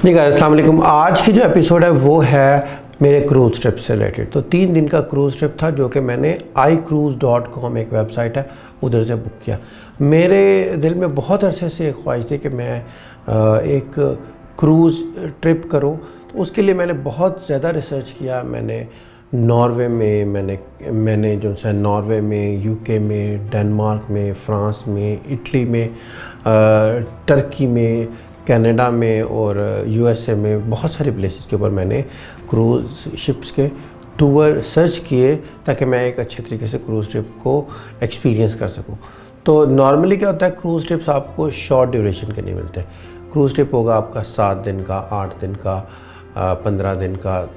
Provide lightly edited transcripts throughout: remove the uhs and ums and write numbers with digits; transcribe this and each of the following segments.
जी guys, अस्सलाम वालेकुम। आज की जो एपिसोड है वो है मेरे क्रूज़ ट्रिप से रिलेटेड। तो 3 दिन का क्रूज़ ट्रिप था जो कि मैंने iCruise.com एक वेबसाइट है उधर से बुक किया। मेरे दिल में बहुत अरसे से एक ख्वाहिश थी कि मैं एक क्रूज़ ट्रिप करूं। तो उसके लिए मैंने बहुत ज़्यादा रिसर्च किया। मैंने नॉर्वे में मैंने जो है नॉर्वे में, यूके में, डेनमार्क में, फ्रांस में, इटली में, टर्की में, कनाडा में और यूएसए में बहुत सारे प्लेसेस के ऊपर मैंने क्रूज़ शिप्स के टूर सर्च किए ताकि मैं एक अच्छे तरीके से क्रूज़ ट्रिप को एक्सपीरियंस कर सकूं। तो नॉर्मली क्या होता है, क्रूज़ ट्रिप्स आपको शॉर्ट ड्यूरेशन के नहीं मिलते। क्रूज़ ट्रिप होगा आपका 7 दिन का, 8 दिन का, 15 दिन का,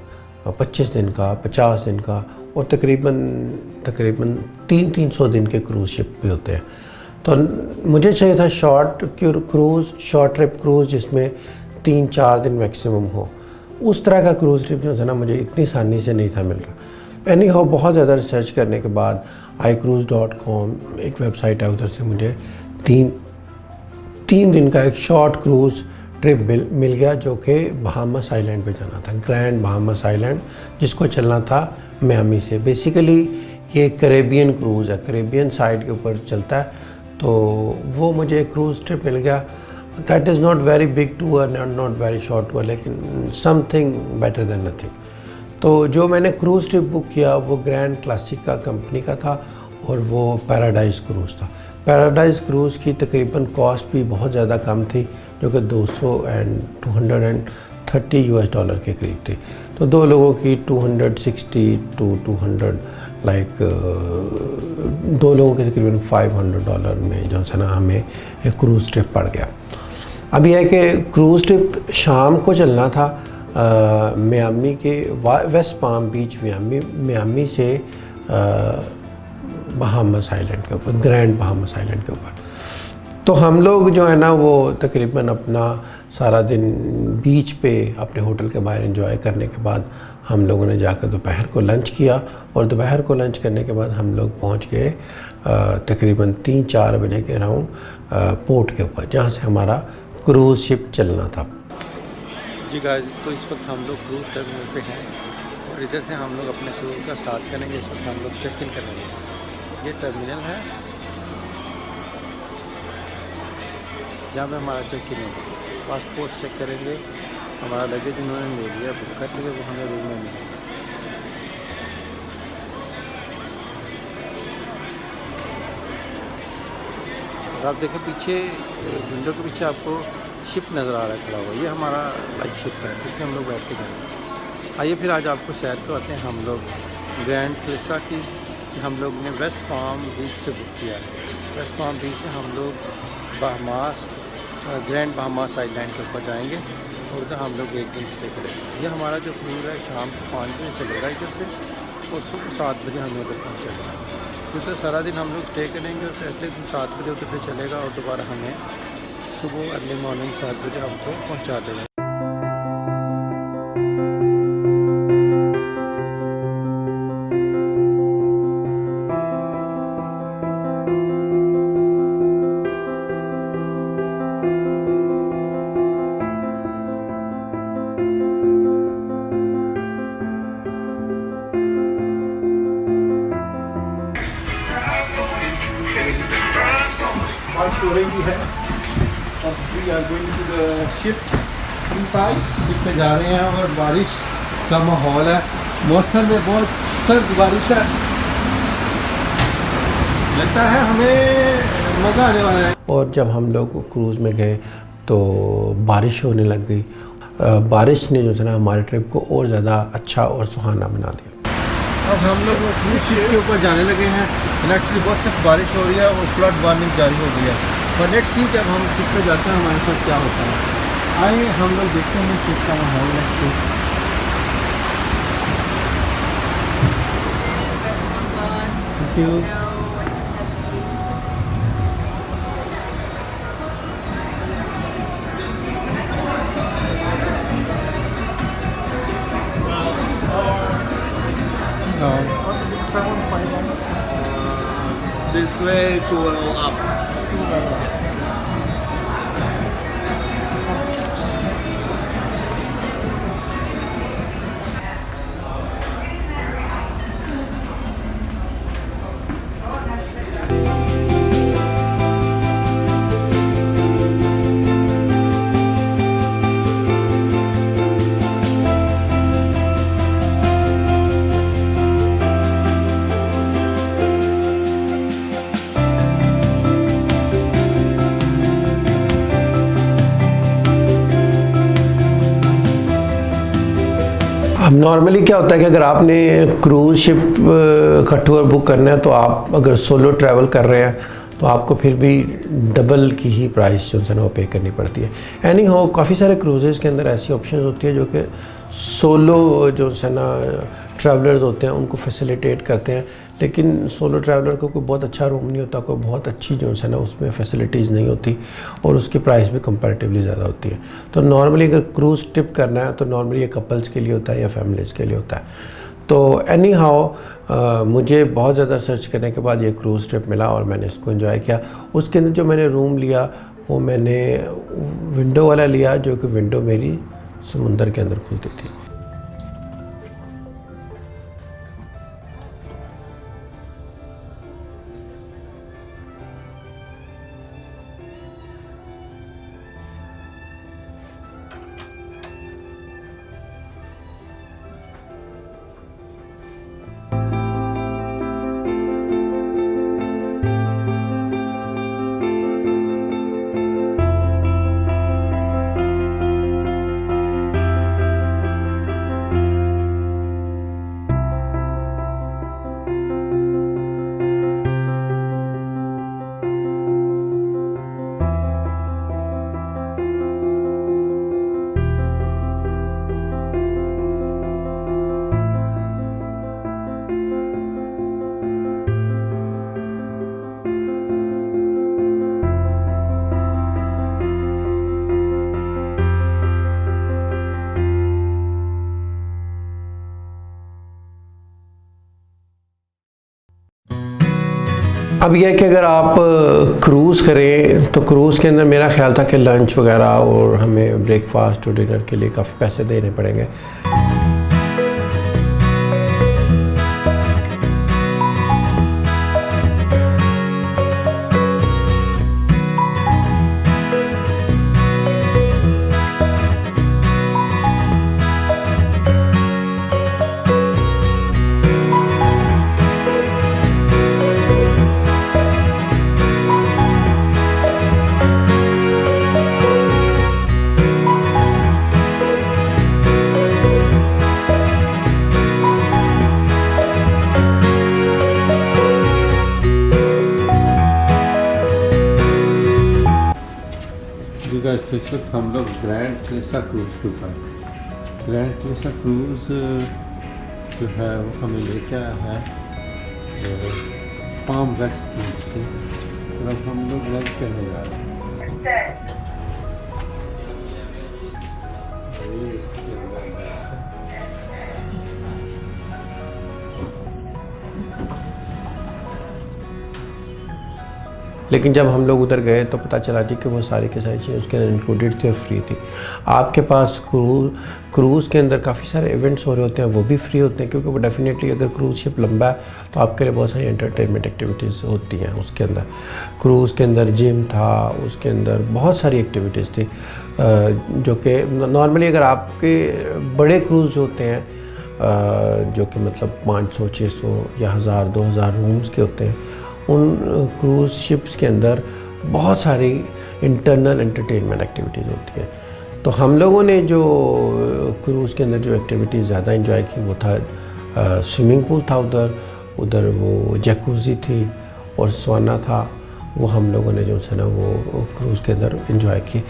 25 दिन का, 50 दिन का और तकरीबन 300 दिन के क्रूज़ शिप भी होते हैं। तो मुझे चाहिए था शॉर्ट ट्रिप क्रूज़ जिसमें 3-4 दिन मैक्सिमम हो। उस तरह का क्रूज़ ट्रिप जो था ना, मुझे इतनी आसानी से नहीं था मिल रहा। एनी हाउ, बहुत ज़्यादा रिसर्च करने के बाद iCruise.com एक वेबसाइट है, उधर से मुझे तीन दिन का एक शॉर्ट क्रूज़ ट्रिप मिल गया जो कि बहामास आइलैंड पे जाना था, ग्रैंड बहामास आइलैंड, जिसको चलना था मियामी से। बेसिकली ये कैरेबियन क्रूज़ है, कैरेबियन साइड के ऊपर चलता है। तो वो मुझे क्रूज़ ट्रिप मिल गया। That is not very big tour, not very short tour, लेकिन समथिंग बेटर देन नथिंग। तो जो मैंने क्रूज़ ट्रिप बुक किया वो ग्रैंड क्लासिक का कंपनी का था और वो पैराडाइज़ क्रूज़ था। पैराडाइज़ क्रूज़ की तकरीबन कॉस्ट भी बहुत ज़्यादा कम थी, जो कि 230 US डॉलर के करीब थी। तो 2 लोगों की 260 to 200 2 लोगों के तकरीबन $500 में जो है ना हमें एक क्रूज़ ट्रिप पड़ गया। अब यह है कि क्रूज़ ट्रिप शाम को चलना था मियामी के वेस्ट पाम बीच, मियामी से बहामास आइलैंड के ऊपर, ग्रैंड बहामास आइलैंड के ऊपर। तो हम लोग जो है ना वो तकरीबन अपना सारा दिन बीच पे अपने होटल के बाहर एंजॉय करने के बाद हम लोगों ने जाकर दोपहर को लंच किया और दोपहर को लंच करने के बाद हम लोग पहुंच गए तकरीबन 3-4 बजे के अराउंड पोर्ट के ऊपर, जहां से हमारा क्रूज़ शिप चलना था। जी गाइस, तो इस वक्त हम लोग क्रूज़ टर्मिनल पे हैं और इधर से हम लोग अपने क्रूज़ का स्टार्ट करेंगे। इस वक्त हम लोग चेक इन करेंगे। ये टर्मिनल है जहाँ पे हमारा चेक इन होगा। पासपोर्ट चेक करेंगे, हमारा लगेज उन्होंने ले लिया, बुक कर लिया, वो हमें रूम में मिलेगा। और आप देखें पीछे, विंडो के पीछे आपको शिप नज़र आ रहा है खड़ा हुआ। ये हमारा लाइक शिप है जिसमें हम लोग बैठ के जाएंगे। आइए फिर आज आपको सैर करवाते हैं हम लोग ग्रैंड क्लिसा की। हम लोग ने वेस्ट पाम बीच से बुक किया है। वेस्ट पाम बीच से हम लोग ग्रैंड बहामास आइलैंड के ऊपर जाएंगे और उधर हम लोग एक दिन स्टे करेंगे। ये हमारा जो क्रूज़ है शाम को 5 बजे चलेगा इधर से और सुबह 7 बजे हमें उधर पहुँचेगा। तो सारा दिन हम लोग स्टे करेंगे और अगले दिन 7 बजे उधर से चलेगा और दोबारा हमें सुबह अर्ली मॉर्निंग 7 बजे हमको पहुँचा देगा। स्टोरेज भी है और we are going to the ship inside. Ship पे जा रहे हैं और बारिश का माहौल है। मौसम में बहुत सर्द बारिश है, लगता है हमें मज़ा आने वाला है। और जब हम लोग क्रूज़ में गए तो बारिश होने लग गई। बारिश ने जो है ना हमारे ट्रिप को और ज़्यादा अच्छा और सुहाना बना दिया। अब हम लोग शिप के ऊपर जाने लगे हैं। एक्चुअली बहुत सख्त बारिश हो रही है और फ्लड वार्निंग जारी हो गई है। पर लेट्स सी जब हम शिप पे जाते हैं हमारे साथ क्या होता है। आइए हम लोग देखते हैं शिप का माहौल है। Thank you. This way to up. अब नॉर्मली क्या होता है कि अगर आपने क्रूज़ शिप का टूर बुक करना है तो आप अगर सोलो ट्रैवल कर रहे हैं तो आपको फिर भी डबल की ही प्राइस जो है ना वो पे करनी पड़ती है। एनी हो काफ़ी सारे क्रूजेज़ के अंदर ऐसी ऑप्शन होती है जो कि सोलो जो है ना ट्रैवलर्स होते हैं उनको फैसिलिटेट करते हैं, लेकिन सोलो ट्रैवलर को कोई बहुत अच्छा रूम नहीं होता, कोई बहुत अच्छी जो है ना उसमें फैसिलिटीज़ नहीं होती और उसकी प्राइस भी कंपैरेटिवली ज़्यादा होती है। तो नॉर्मली अगर क्रूज़ ट्रिप करना है तो नॉर्मली ये कपल्स के लिए होता है या फैमिलीज़ के लिए होता है। तो एनी हाउ मुझे बहुत ज़्यादा सर्च करने के बाद ये क्रूज़ ट्रिप मिला और मैंने इसको एंजॉय किया। उसके अंदर जो मैंने रूम लिया वो मैंने विंडो वाला लिया, जो कि विंडो मेरी समुंदर के अंदर खुलती थी। अब यह है कि अगर आप क्रूज़ करें तो क्रूज़ के अंदर मेरा ख्याल था कि लंच वगैरह और हमें ब्रेकफास्ट और डिनर के लिए काफ़ी पैसे देने पड़ेंगे। इस वक्त हम लोग ग्रैंड ट्रेसा क्रूज़ के ऊपर। ग्रैंड ट्रेसा क्रूज़ जो है वो हमें लेके आया है पाम वेस्ट से, और अब हम लोग लंच करने जा रहे हैं। लेकिन जब हम लोग उधर गए तो पता चला जी कि वो सारी की सारी चीज़ें उसके अंदर इंक्लूडेड थी और फ्री थी। आपके पास क्रूज़ के अंदर काफ़ी सारे इवेंट्स हो रहे होते हैं, वो भी फ्री होते हैं, क्योंकि वो डेफिनेटली अगर क्रूज़ शिप लंबा है तो आपके लिए बहुत सारी एंटरटेनमेंट एक्टिविटीज़ होती हैं उसके अंदर। क्रूज़ के अंदर जिम था, उसके अंदर बहुत सारी एक्टिविटीज़ थी जो कि नॉर्मली अगर आपके बड़े क्रूज़ होते हैं जो कि मतलब 500, 600 या 1000, 2000 रूम्स के होते हैं, उन क्रूज़ शिप्स के अंदर बहुत सारी इंटरनल एंटरटेनमेंट एक्टिविटीज़ होती है। तो हम लोगों ने जो क्रूज़ के अंदर जो एक्टिविटीज़ ज़्यादा एंजॉय की वो था स्विमिंग पूल था उधर वो जैकुज़ी थी और सौना था, वो हम लोगों ने जो है ना वो क्रूज़ के अंदर एंजॉय की।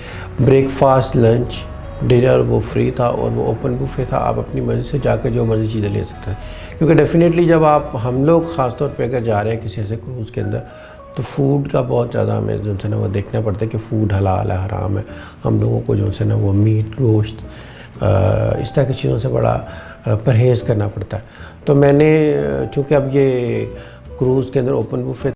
ब्रेकफास्ट, लंच, डिनर वो फ्री था और वो ओपन बुफे था, आप अपनी मर्ज़ी से जाकर जो मर्ज़ी चीज़ें ले सकते हैं। क्योंकि डेफ़िनेटली जब हम लोग ख़ास तौर पे अगर जा रहे हैं किसी ऐसे क्रूज़ के अंदर तो फ़ूड का बहुत ज़्यादा हमें जो है ना वो देखना पड़ता है कि फ़ूड हलाल है हराम है। हम लोगों को जो है ना वो मीट, गोश्त इस तरह की चीज़ों से बड़ा परहेज़ करना पड़ता है। तो मैंने चूँकि अब ये क्रूज़ के अंदर ओपन बुफे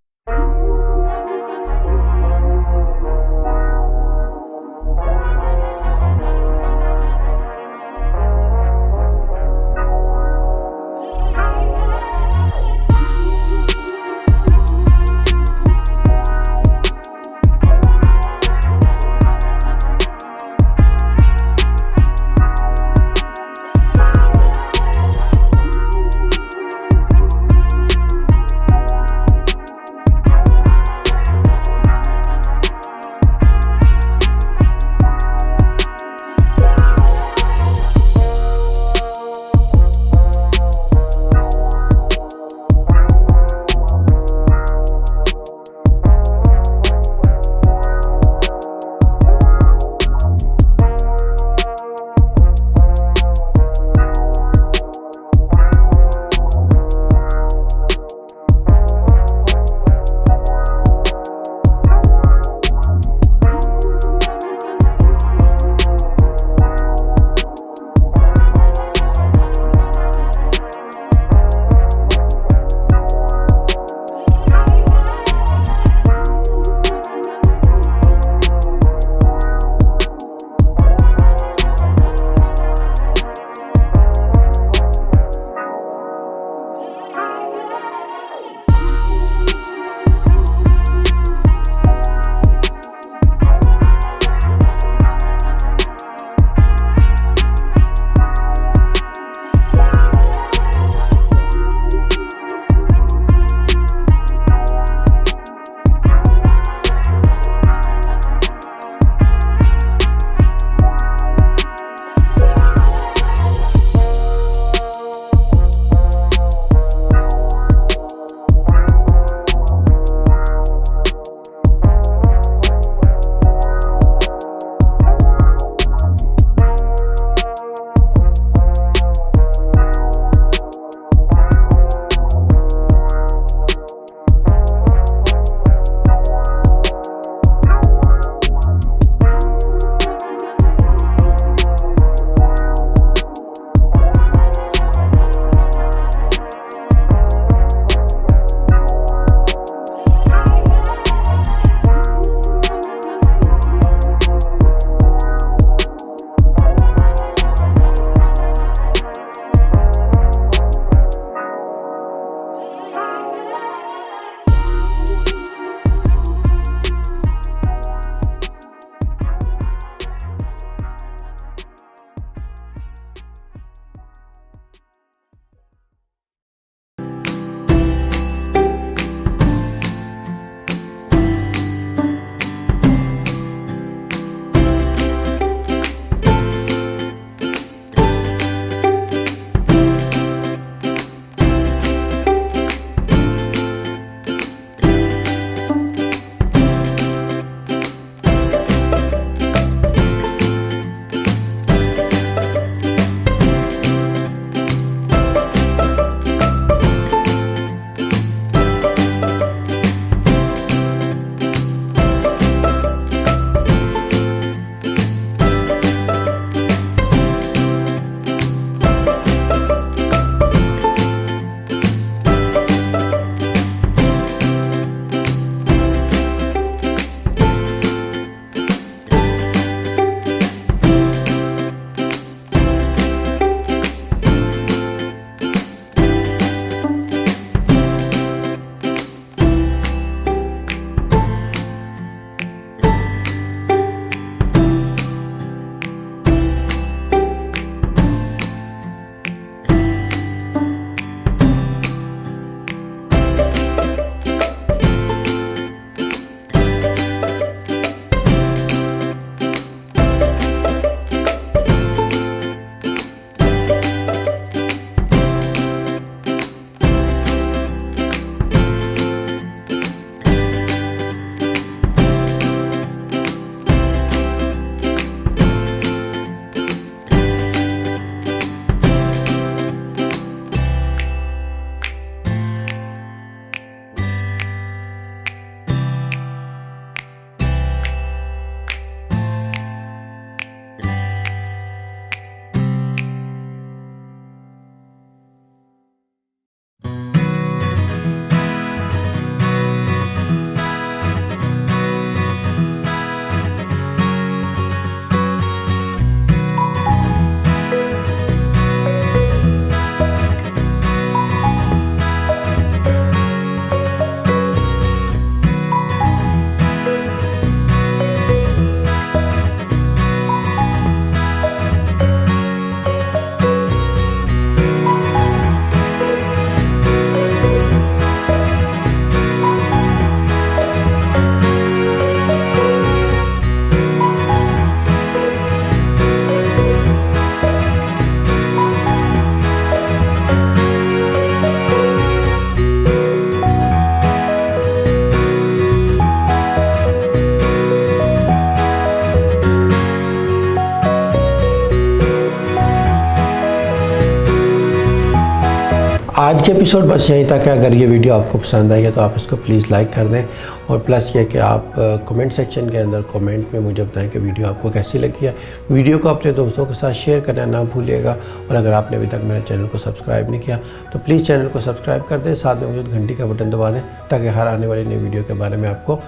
आज के एपिसोड बस यहीं तक है। अगर ये वीडियो आपको पसंद आई है तो आप इसको प्लीज़ लाइक कर दें, और प्लस ये कि आप कमेंट सेक्शन के अंदर कमेंट में मुझे बताएं कि वीडियो आपको कैसी लगी है। वीडियो को अपने दोस्तों के साथ शेयर करना ना भूलिएगा, और अगर आपने अभी तक मेरे चैनल को सब्सक्राइब नहीं किया तो प्लीज़ चैनल को सब्सक्राइब कर दें, साथ में मौजूद घंटी का बटन दबा दें ताकि हर आने वाली नई वीडियो के बारे में आपको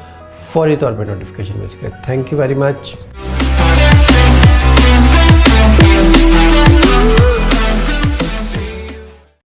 फौरी तौर पर नोटिफिकेशन मिल सके। Thank you very much.